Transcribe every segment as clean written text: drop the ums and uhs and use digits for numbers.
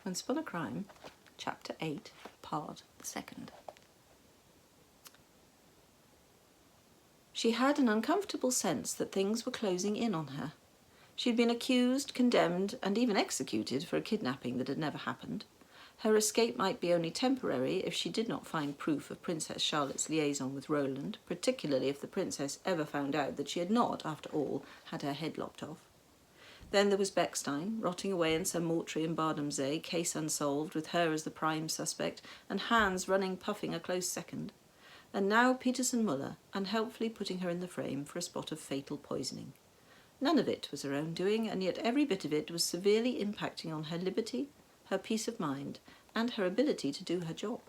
Unspun a Crime, Chapter 8, Part 2. She had an uncomfortable sense that things were closing in on her. She had been accused, condemned, and even executed for a kidnapping that had never happened. Her escape might be only temporary if she did not find proof of Princess Charlotte's liaison with Roland, particularly if the princess ever found out that she had not, after all, had her head lopped off. Then there was Brackston, rotting away in some mortuary in Barnumsay, case unsolved, with her as the prime suspect, and Hans running puffing a close second. And now Peterson Muller, unhelpfully putting her in the frame for a spot of fatal poisoning. None of it was her own doing, and yet every bit of it was severely impacting on her liberty, her peace of mind, and her ability to do her job.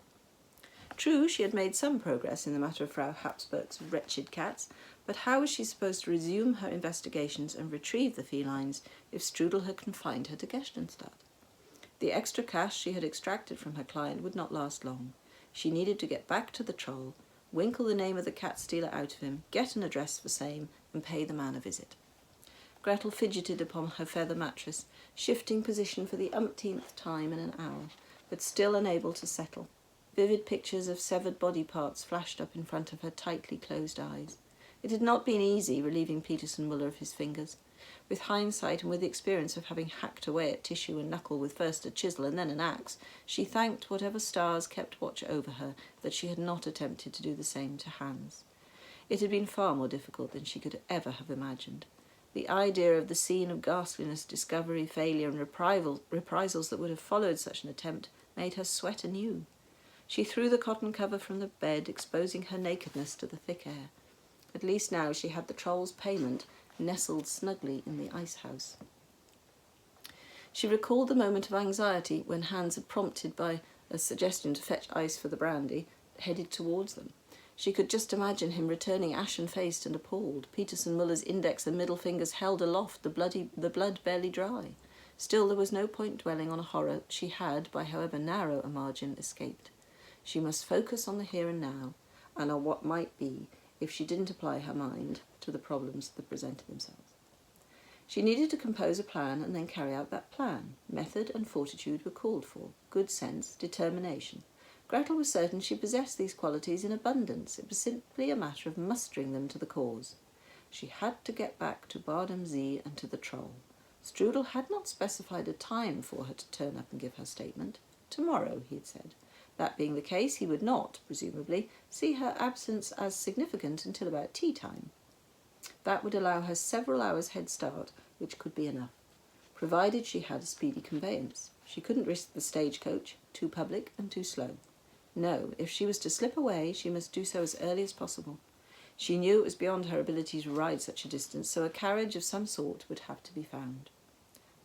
True, she had made some progress in the matter of Frau Habsburg's wretched cats, but how was she supposed to resume her investigations and retrieve the felines if Strudel had confined her to Gerstenstadt? The extra cash she had extracted from her client would not last long. She needed to get back to the troll, winkle the name of the cat stealer out of him, get an address for same, and pay the man a visit. Gretel fidgeted upon her feather mattress, shifting position for the umpteenth time in an hour, but still unable to settle. Vivid pictures of severed body parts flashed up in front of her tightly closed eyes. It had not been easy relieving Peterson Muller of his fingers. With hindsight and with the experience of having hacked away at tissue and knuckle with first a chisel and then an axe, she thanked whatever stars kept watch over her that she had not attempted to do the same to Hans. It had been far more difficult than she could ever have imagined. The idea of the scene of ghastliness, discovery, failure, and reprisals that would have followed such an attempt made her sweat anew. She threw the cotton cover from the bed, exposing her nakedness to the thick air. At least now she had the troll's payment nestled snugly in the ice house. She recalled the moment of anxiety when Hans had, prompted by a suggestion to fetch ice for the brandy, headed towards them. She could just imagine him returning ashen-faced and appalled, Peterson Muller's index and middle fingers held aloft, the blood barely dry. Still, there was no point dwelling on a horror she had, by however narrow a margin, escaped. She must focus on the here and now, and on what might be if she didn't apply her mind to the problems that presented themselves. She needed to compose a plan and then carry out that plan. Method and fortitude were called for, good sense, determination. Gretel was certain she possessed these qualities in abundance. It was simply a matter of mustering them to the cause. She had to get back to Barnumsay and to the troll. Strudel had not specified a time for her to turn up and give her statement. Tomorrow, he had said. That being the case, he would not, presumably, see her absence as significant until about tea time. That would allow her several hours' head start, which could be enough, provided she had a speedy conveyance. She couldn't risk the stagecoach, too public and too slow. No, if she was to slip away, she must do so as early as possible. She knew it was beyond her ability to ride such a distance, so a carriage of some sort would have to be found,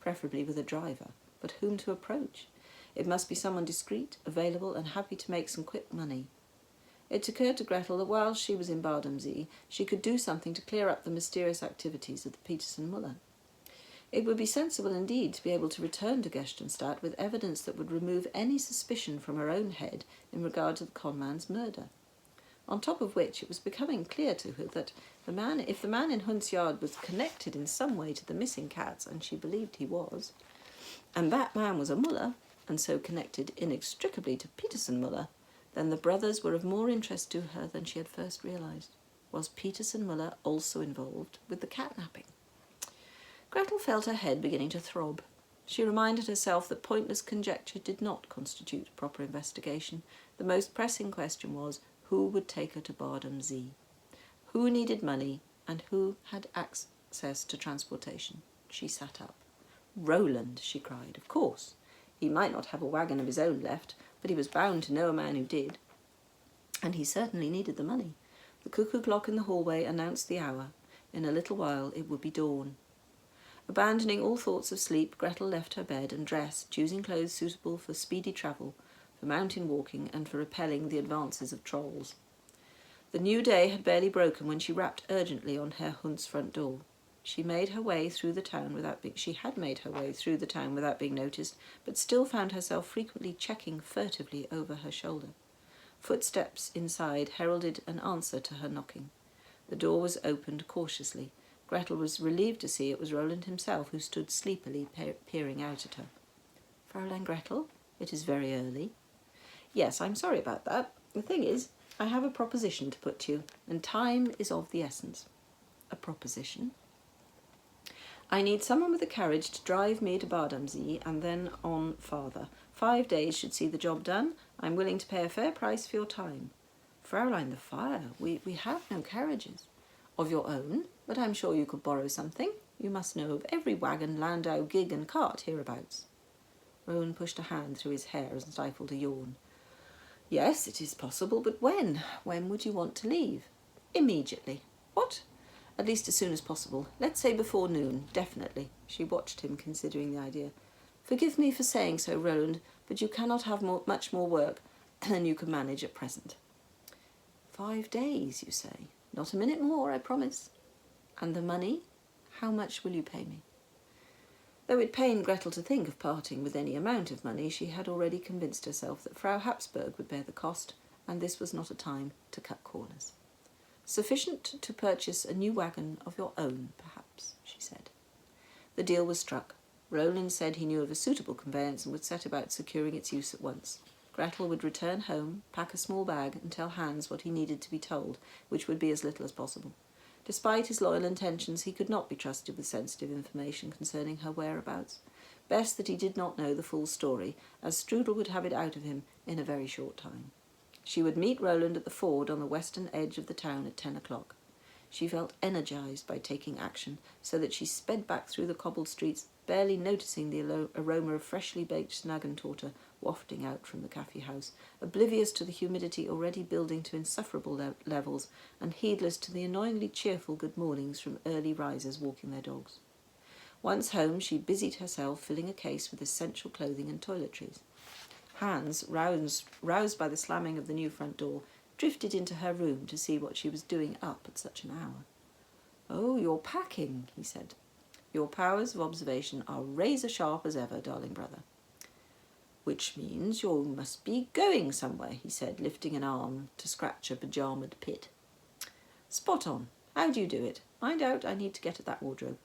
preferably with a driver. But whom to approach? It must be someone discreet, available, and happy to make some quick money. It occurred to Gretel that while she was in Barnumsay, she could do something to clear up the mysterious activities of the Peterson Muller. It would be sensible indeed to be able to return to Gerstenstadt with evidence that would remove any suspicion from her own head in regard to the conman's murder. On top of which, it was becoming clear to her that if the man in Hunt's Yard was connected in some way to the missing cats, and she believed he was, and that man was a Muller, and so connected inextricably to Peterson Muller, then the brothers were of more interest to her than she had first realized. Was Peterson Muller also involved with the catnapping? Gretel felt her head beginning to throb. She reminded herself that pointless conjecture did not constitute proper investigation. The most pressing question was, who would take her to Barnumsay? Who needed money, and who had access to transportation? She sat up. Roland, she cried, of course. He might not have a wagon of his own left, but he was bound to know a man who did. And he certainly needed the money. The cuckoo clock in the hallway announced the hour. In a little while it would be dawn. Abandoning all thoughts of sleep, Gretel left her bed and dressed, choosing clothes suitable for speedy travel, for mountain walking, and for repelling the advances of trolls. The new day had barely broken when she rapped urgently on Herr Hund's front door. She had made her way through the town without being noticed, but still found herself frequently checking furtively over her shoulder. Footsteps inside heralded an answer to her knocking. The door was opened cautiously. Gretel was relieved to see it was Roland himself, who stood sleepily peering out at her. Fräulein Gretel, it is very early. Yes, I'm sorry about that. The thing is, I have a proposition to put to you, and time is of the essence. A proposition? I need someone with a carriage to drive me to Bardamsee and then on farther. 5 days should see the job done. I'm willing to pay a fair price for your time. Fraulein, the fire. We have no carriages. Of your own, but I'm sure you could borrow something. You must know of every wagon, landau, gig and cart hereabouts. Rowan pushed a hand through his hair and stifled a yawn. Yes, it is possible, but when? When would you want to leave? Immediately. What? At least as soon as possible. Let's say before noon, definitely. She watched him, considering the idea. Forgive me for saying so, Roland, but you cannot have much more work than you can manage at present. 5 days, you say? Not a minute more, I promise. And the money? How much will you pay me? Though it pained Gretel to think of parting with any amount of money, she had already convinced herself that Frau Habsburg would bear the cost, and this was not a time to cut corners. Sufficient to purchase a new wagon of your own, perhaps, she said. The deal was struck. Roland said he knew of a suitable conveyance and would set about securing its use at once. Gretel would return home, pack a small bag, and tell Hans what he needed to be told, which would be as little as possible. Despite his loyal intentions, he could not be trusted with sensitive information concerning her whereabouts. Best that he did not know the full story, as Strudel would have it out of him in a very short time. She would meet Roland at the ford on the western edge of the town at 10 o'clock. She felt energized by taking action, so that she sped back through the cobbled streets, barely noticing the aroma of freshly baked snaggentorte wafting out from the cafe house, oblivious to the humidity already building to insufferable levels, and heedless to the annoyingly cheerful good mornings from early risers walking their dogs. Once home, she busied herself filling a case with essential clothing and toiletries. Hans, roused by the slamming of the new front door, drifted into her room to see what she was doing up at such an hour. "Oh, you're packing," he said. "Your powers of observation are razor-sharp as ever, darling brother." "Which means you must be going somewhere," he said, lifting an arm to scratch a pyjamaed pit. "Spot on. How do you do it? Find out. I need to get at that wardrobe."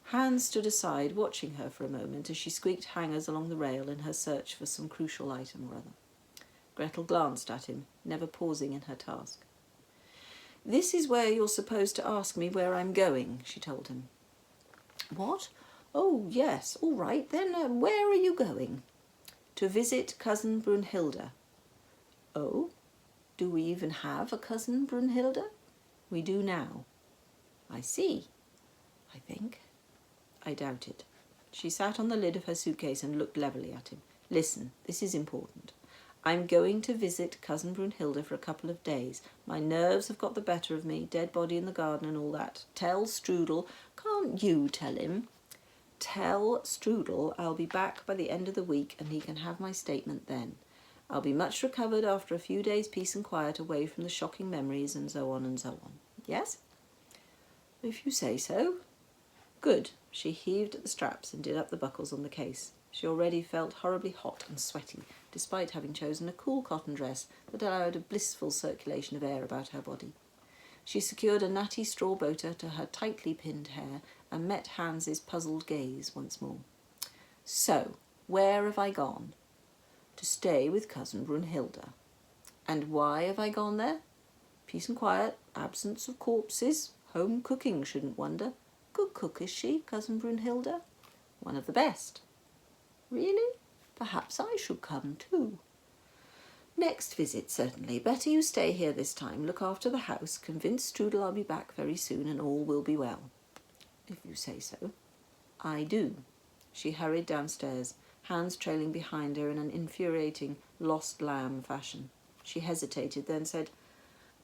Hans stood aside, watching her for a moment as she squeaked hangers along the rail in her search for some crucial item or other. Gretel glanced at him, never pausing in her task. "This is where you're supposed to ask me where I'm going," she told him. "What? Oh, yes, all right. Then where are you going?" "To visit cousin Brunhilde." "Oh? Do we even have a cousin Brunhilde?" "We do now." "I see. I think." "I doubt it." She sat on the lid of her suitcase and looked levelly at him. "Listen, this is important. I'm going to visit cousin Brunhilde for a couple of days. My nerves have got the better of me, dead body in the garden and all that. Tell Strudel—" "Can't you tell him?" "Tell Strudel I'll be back by the end of the week and he can have my statement then. I'll be much recovered after a few days' peace and quiet away from the shocking memories and so on and so on. Yes?" "If you say so." "Good." She heaved at the straps and did up the buckles on the case. She already felt horribly hot and sweaty, despite having chosen a cool cotton dress that allowed a blissful circulation of air about her body. She secured a natty straw boater to her tightly pinned hair and met Hans's puzzled gaze once more. "So, where have I gone?" "To stay with cousin Brunhilde." "And why have I gone there?" "Peace and quiet, absence of corpses, home cooking, shouldn't wonder." "Good cook, is she, cousin Brunhilde?" "One of the best." "Really? Perhaps I should come too." "Next visit, certainly. Better you stay here this time, look after the house, convince Strudel I'll be back very soon and all will be well." "If you say so." "I do." She hurried downstairs, Hans trailing behind her in an infuriating lost lamb fashion. She hesitated, then said,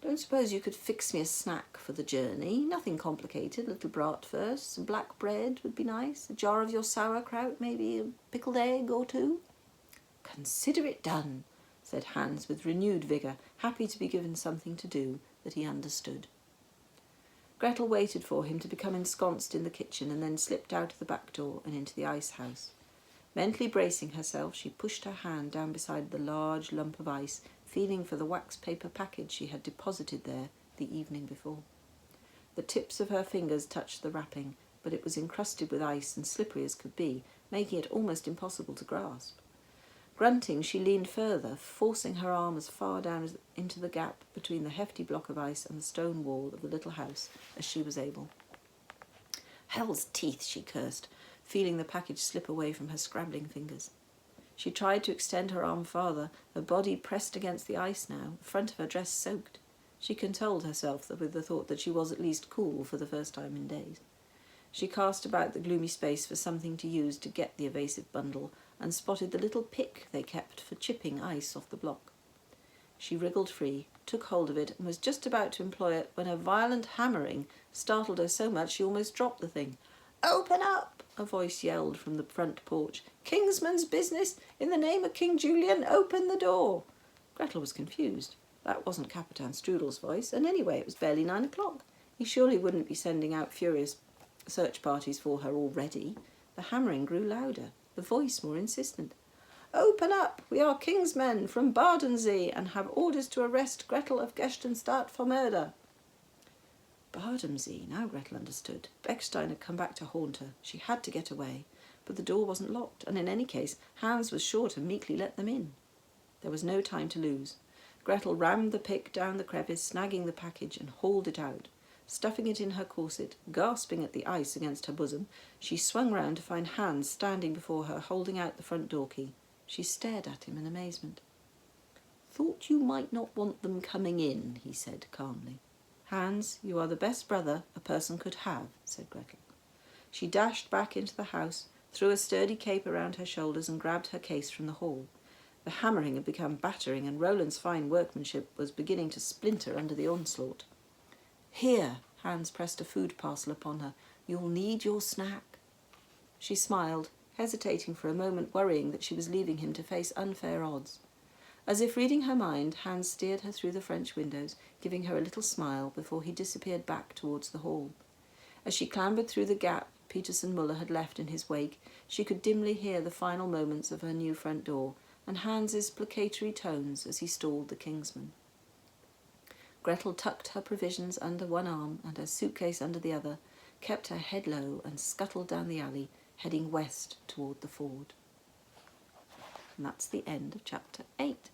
"Don't suppose you could fix me a snack for the journey? Nothing complicated. A little bratwurst, some black bread would be nice. A jar of your sauerkraut, maybe a pickled egg or two." "Consider it done," said Hans with renewed vigour, happy to be given something to do that he understood. Gretel waited for him to become ensconced in the kitchen and then slipped out of the back door and into the ice house. Mentally bracing herself, she pushed her hand down beside the large lump of ice, feeling for the wax paper package she had deposited there the evening before. The tips of her fingers touched the wrapping, but it was encrusted with ice and slippery as could be, making it almost impossible to grasp. Grunting, she leaned further, forcing her arm as far down into the gap between the hefty block of ice and the stone wall of the little house as she was able. Hell's teeth, she cursed, feeling the package slip away from her scrabbling fingers. She tried to extend her arm farther, her body pressed against the ice now, the front of her dress soaked. She consoled herself with the thought that she was at least cool for the first time in days. She cast about the gloomy space for something to use to get the evasive bundle, and spotted the little pick they kept for chipping ice off the block. She wriggled free, took hold of it, and was just about to employ it when a violent hammering startled her so much she almost dropped the thing. "Open up!" a voice yelled from the front porch. "Kingsman's business! In the name of King Julian, open the door!" Gretel was confused. That wasn't Capitan Strudel's voice, and anyway it was barely 9 o'clock. He surely wouldn't be sending out furious search parties for her already. The hammering grew louder, the voice more insistent. "Open up! We are Kingsmen from Bardensee and have orders to arrest Gretel of Gerstenstadt for murder." Bardensee, now Gretel understood. Bechstein had come back to haunt her. She had to get away, but the door wasn't locked, and in any case Hans was sure to meekly let them in. There was no time to lose. Gretel rammed the pick down the crevice, snagging the package, and hauled it out. Stuffing it in her corset, gasping at the ice against her bosom, she swung round to find Hans standing before her, holding out the front door key. She stared at him in amazement. "Thought you might not want them coming in," he said calmly. "Hans, you are the best brother a person could have," said Gretel. She dashed back into the house, threw a sturdy cape around her shoulders, and grabbed her case from the hall. The hammering had become battering, and Roland's fine workmanship was beginning to splinter under the onslaught. "Here," Hans pressed a food parcel upon her. "You'll need your snack." She smiled, hesitating for a moment, worrying that she was leaving him to face unfair odds. As if reading her mind, Hans steered her through the French windows, giving her a little smile before he disappeared back towards the hall. As she clambered through the gap Peterson Muller had left in his wake, she could dimly hear the final moments of her new front door, and Hans's placatory tones as he stalled the Kingsman. Gretel tucked her provisions under one arm and her suitcase under the other, kept her head low, and scuttled down the alley, heading west toward the ford. And that's the end of chapter 8.